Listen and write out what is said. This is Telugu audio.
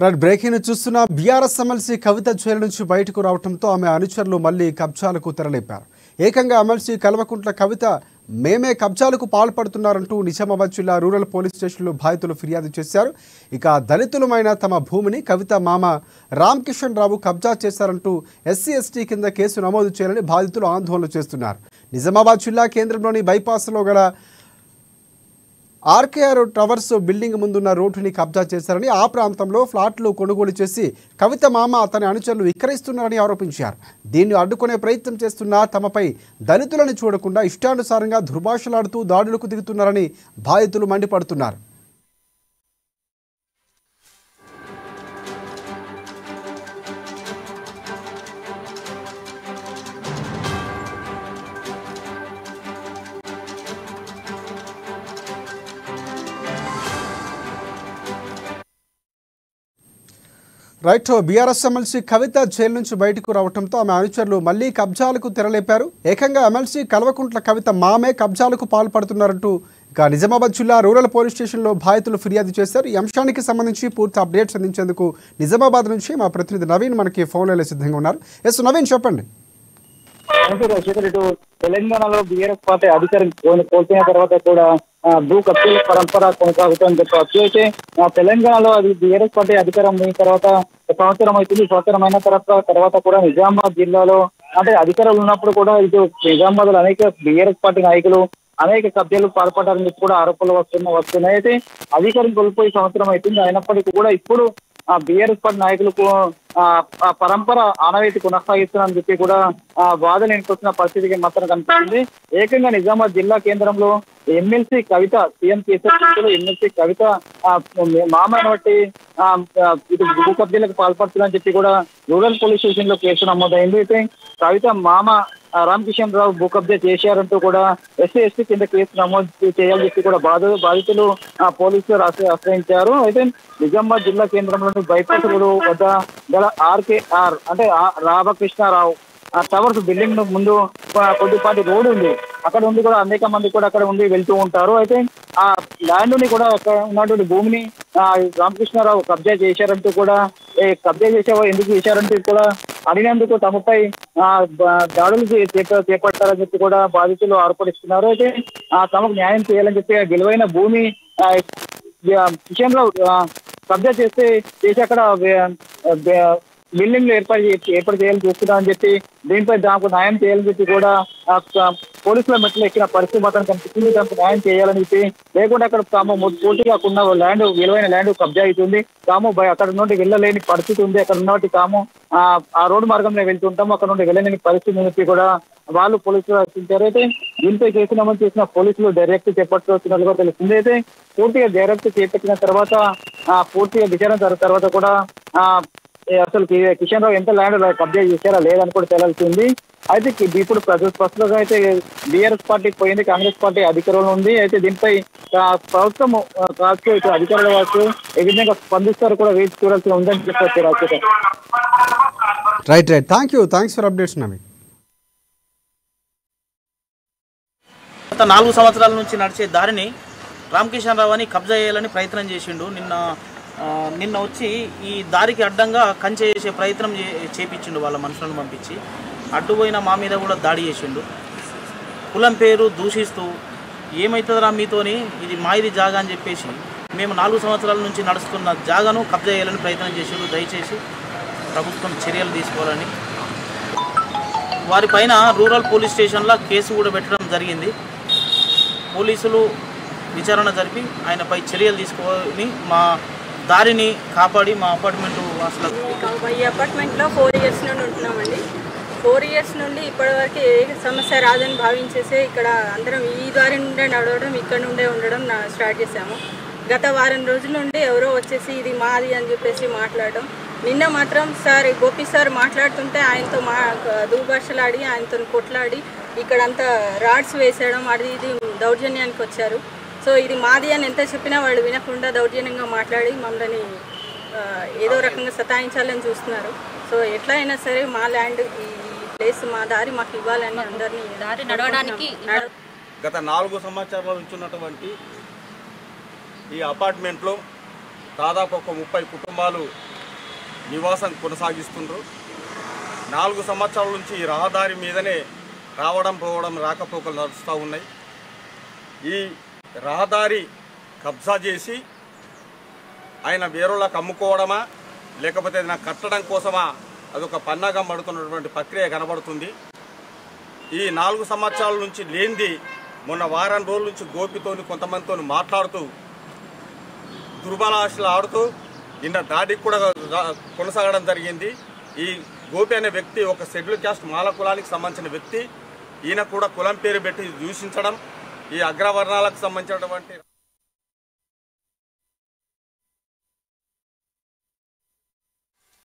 రైట్ బ్రేకింగ్ చూస్తున్న బీఆర్ఎస్ ఎమ్మెల్సీ కవిత జైలు నుంచి బయటకు రావడంతో ఆమె అనుచరులు మళ్లీ కబ్జాలకు తెరలేపారు. ఏకంగా ఎమ్మెల్సీ కల్వకుంట్ల కవిత మేమే కబ్జాలకు పాల్పడుతున్నారంటూ నిజామాబాద్ జిల్లా రూరల్ పోలీస్ స్టేషన్లో బాధితులు ఫిర్యాదు చేశారు. ఇక దళితులమైన తమ భూమిని కవిత మామ రామకిషన్ రావు కబ్జా చేశారంటూ ఎస్సీ ఎస్టీ కింద కేసు నమోదు చేయాలని బాధితులు ఆందోళన చేస్తున్నారు. నిజామాబాద్ జిల్లా కేంద్రంలోని బైపాస్లో గల ఆర్కేఆర్ టవర్స్ బిల్డింగ్ ముందున్న రోడ్డుని కబ్జా చేశారని, ఆ ప్రాంతంలో ఫ్లాట్లు కొనుగోలు చేసి కవిత మామ అతని అనుచరులు విక్రయిస్తున్నారని ఆరోపించారు. దీన్ని అడ్డుకునే ప్రయత్నం చేస్తున్నా తమపై దళితులను చూడకుండా ఇష్టానుసారంగా దుర్భాషలాడుతూ దాడులకు దిగుతున్నారని బాధితులు మండిపడుతున్నారు. రైట్ బీఆర్ఎస్ ఎమ్మెల్సీ కవిత జైలు నుంచి బయటకు రావడంతో ఆమె అనుచరులు మళ్లీ కబ్జాలకు తెరలేపారు. ఏకంగా ఎమ్మెల్సీ కల్వకుంట్ల కవిత మామే కబ్జాలకు పాల్పడుతున్నారంటూ ఇక నిజామాబాద్ జిల్లా రూరల్ పోలీస్ స్టేషన్లో బాధితులు ఫిర్యాదు చేశారు. ఈ అంశానికి సంబంధించి పూర్తి అప్డేట్స్ అందించేందుకు నిజామాబాద్ నుంచి మా ప్రతినిధి నవీన్ మనకి ఫోన్లో సిద్ధంగా ఉన్నారు. ఎస్ నవీన్, చెప్పండి. తెలంగాణలో బీఆర్ఎస్ పార్టీ అధికారం కోల్పోయిన తర్వాత కూడా భూ కబ్జాల పరంపర కొనసాగుతుందని చెప్పవచ్చు. అయితే తెలంగాణలో అది బీఆర్ఎస్ పార్టీ అధికారం అయిన తర్వాత సంవత్సరం అవుతుంది. సంవత్సరం అయిన తర్వాత కూడా నిజామాబాద్ జిల్లాలో అంటే అధికారులు ఉన్నప్పుడు కూడా ఇటు నిజామాబాద్ లో అనేక బీఆర్ఎస్ పార్టీ నాయకులు అనేక కబ్జాలు పాల్పడాలని కూడా ఆరోపణలు వస్తున్నాయి. అయితే అధికారం కోల్పోయి సంవత్సరం అవుతుంది. అయినప్పటికీ కూడా ఇప్పుడు బీఆర్ఎస్ పార్టీ నాయకులకు పరంపర ఆనవాయితీ కొనసాగిస్తున్నారని చెప్పి కూడా వాదన ఎన్నుకొస్తున్న పరిస్థితికి మాత్రం కనిపిస్తుంది. ఏకంగా నిజామాబాద్ జిల్లా కేంద్రంలో ఎమ్మెల్సీ కవిత సీఎం కేసీఆర్ ఎమ్మెల్సీ కవిత మామని బట్టి ఇటు భూ కబ్జాలకు పాల్పడుతుందని చెప్పి కూడా రూరల్ పోలీస్ స్టేషన్ లో కేసు నమోదైంది. అయితే కవిత మామ రామకిషన్ రావు భూ కబ్జా చేశారంటూ కూడా ఎస్సీ ఎస్టీ కింద కేసు నమోదు చేయాలని చెప్పి కూడా బాధితులు పోలీసులు ఆశ్రయించారు. అయితే నిజామాబాద్ జిల్లా కేంద్రంలోని బైపాస్ రోడ్ వద్ద గల ఆర్కేఆర్ అంటే రామకృష్ణారావు టవర్స్ బిల్డింగ్ ముందు కొద్దిపాటి రోడ్డు ఉంది. అక్కడ ఉండి కూడా అనేక మంది కూడా అక్కడ ఉండి వెళ్తూ ఉంటారు. అయితే ఆ ల్యాండ్ ని కూడా అక్కడ ఉన్నటువంటి భూమిని రామకృష్ణారావు కబ్జా చేశారంటూ కూడా కబ్జా చేసేవా ఎందుకు చేశారంటూ కూడా అడిగినందుకు తమపై దాడులు చేపట్టారని చెప్పి కూడా బాధితులు ఆరోపిస్తున్నారు. అయితే తమకు న్యాయం చేయాలని చెప్పి విలువైన భూమి విషయంలో కబ్జా చేసి అక్కడ బిల్డింగ్లు ఏర్పాటు చేయాలని చూస్తున్నారని చెప్పి దీనిపై దానికి న్యాయం చేయాలని చెప్పి కూడా పోలీసుల మెట్లు ఎక్కిన పరిస్థితి మాత్రం కనిపిస్తుంది. దానికి న్యాయం చేయాలని చెప్పి లేకుండా అక్కడ తాము పూర్తిగా ఉన్న ల్యాండ్ విలువైన ల్యాండ్ కబ్జా అవుతుంది. తాము అక్కడ నుండి వెళ్ళలేని పరిస్థితి ఉంది. అక్కడ ఉన్నట్టు తాము ఆ రోడ్డు మార్గంలో వెళ్తుంటాము, అక్కడ నుండి వెళ్ళలేని పరిస్థితి చెప్పి కూడా వాళ్ళు పోలీసులు రక్షించారు. అయితే దీనిపై కేసు నమోదు చేసిన పోలీసులు డైరెక్ట్ చేపట్టుతున్నట్లుగా తెలుస్తుంది. అయితే పూర్తిగా డైరెక్ట్ చేపట్టిన తర్వాత పూర్తిగా విచారణ తర్వాత కూడా అసలు కిషన్ రావు ఎంత ల్యాండ్ కబ్జా చేశారా లేదని కూడా తేలాల్సింది. అయితే ఇప్పుడు ప్రస్తుతంగా అయితే బీఆర్ఎస్ పార్టీ పోయింది, కాంగ్రెస్ పార్టీ అధికారంలో ఉంది. అయితే దీనిపై ప్రభుత్వం కావచ్చు ఇటు అధికారులు కావచ్చు ఏ విధంగా స్పందిస్తారు కూడా వేచి చూడాల్సి ఉందని చెప్పవచ్చు. రాజకీయ right thanks for updates Naveen. గత 4 సంవత్సరాల నుంచి నడిచే దారిని రామకిషన్ రావు అని కబ్జా చేయాలని ప్రయత్నం చేసిండు. నిన్న వచ్చి ఈ దారికి అడ్డంగా కంచె చేసే ప్రయత్నం చేపించిండు. వాళ్ళ మనుషులను పంపించి అడ్డుపోయిన మా మీద కూడా దాడి చేసిండు. కులం పేరు దూషిస్తూ ఏమవుతుందిరా మీతోని, ఇది మాయిది జాగా అని చెప్పేసి మేము 4 సంవత్సరాల నుంచి నడుస్తున్న జాగాను కబ్జా చేయాలని ప్రయత్నం చేసిండు. దయచేసి ప్రభుత్వం చర్యలు తీసుకోవాలని వారిపైన రూరల్ పోలీస్ స్టేషన్లో కేసు కూడా పెట్టడం జరిగింది. పోలీసులు విచారణ జరిపి ఆయనపై చర్యలు తీసుకొని మా దారిని కాపాడి మా అపార్ట్మెంట్ అసలు ఈ అపార్ట్మెంట్లో 4 ఇయర్స్ నుండి ఉంటున్నామండి. 4 ఇయర్స్ నుండి ఇప్పటివరకు ఏ సమస్య రాదని భావించేసే ఇక్కడ అందరం ఈ దారి నుండే నడవడం, ఇక్కడ నుండే ఉండడం స్టార్ట్ చేశాము. గత వారం రోజుల నుండి ఎవరో వచ్చేసి ఇది మాది అని చెప్పేసి మాట్లాడడం. నిన్న మాత్రం గోపి సార్ మాట్లాడుతుంటే ఆయనతో దుర్భాషలాడి ఆయనతో కొట్లాడి ఇక్కడంతా రాడ్స్ వేసేయడం, అది ఇది దౌర్జన్యానికి వచ్చారు. సో ఇది మాది అని ఎంత చెప్పినా వాళ్ళు వినకుండా దౌర్జన్యంగా మాట్లాడి మమ్మల్ని ఏదో రకంగా సతాయించాలని చూస్తున్నారు. సో ఎట్లా అయినా సరే మా ల్యాండ్ ఈ ప్లేస్ మా దారి మాకు ఇవ్వాలని అందరినీ దారి నడవడానికి గత 4 సంవత్సరాల నుంచి ఉన్నటువంటి ఈ అపార్ట్మెంట్లో దాదాపు ఒక 30 కుటుంబాలు నివాసం కొనసాగిస్తున్నారు. 4 సంవత్సరాల నుంచి ఈ రహదారి మీదనే రావడం పోవడం రాకపోకలు నడుస్తూ ఉన్నాయి. ఈ రహదారి కబ్జా చేసి ఆయన వేరులకు అమ్ముకోవడమా లేకపోతే నాకు కట్టడం కోసమా అదొక పన్నాగం పడుతున్నటువంటి ప్రక్రియ కనబడుతుంది. ఈ 4 సంవత్సరాల నుంచి లేనిది మొన్న వారం రోజుల నుంచి గోపితోని కొంతమందితో మాట్లాడుతూ దుర్బలాశలు ఆడుతూ నిన్న దాడికి కూడా కొనసాగడం జరిగింది. ఈ గోపి అనే వ్యక్తి ఒక షెడ్యూల్ క్యాస్ట్ మాల కులానికి సంబంధించిన వ్యక్తి. ఈయన కూడా కులం పేరు పెట్టి దూషించడం, ఈ అగ్రవర్ణాలకు సంబంధించినటువంటి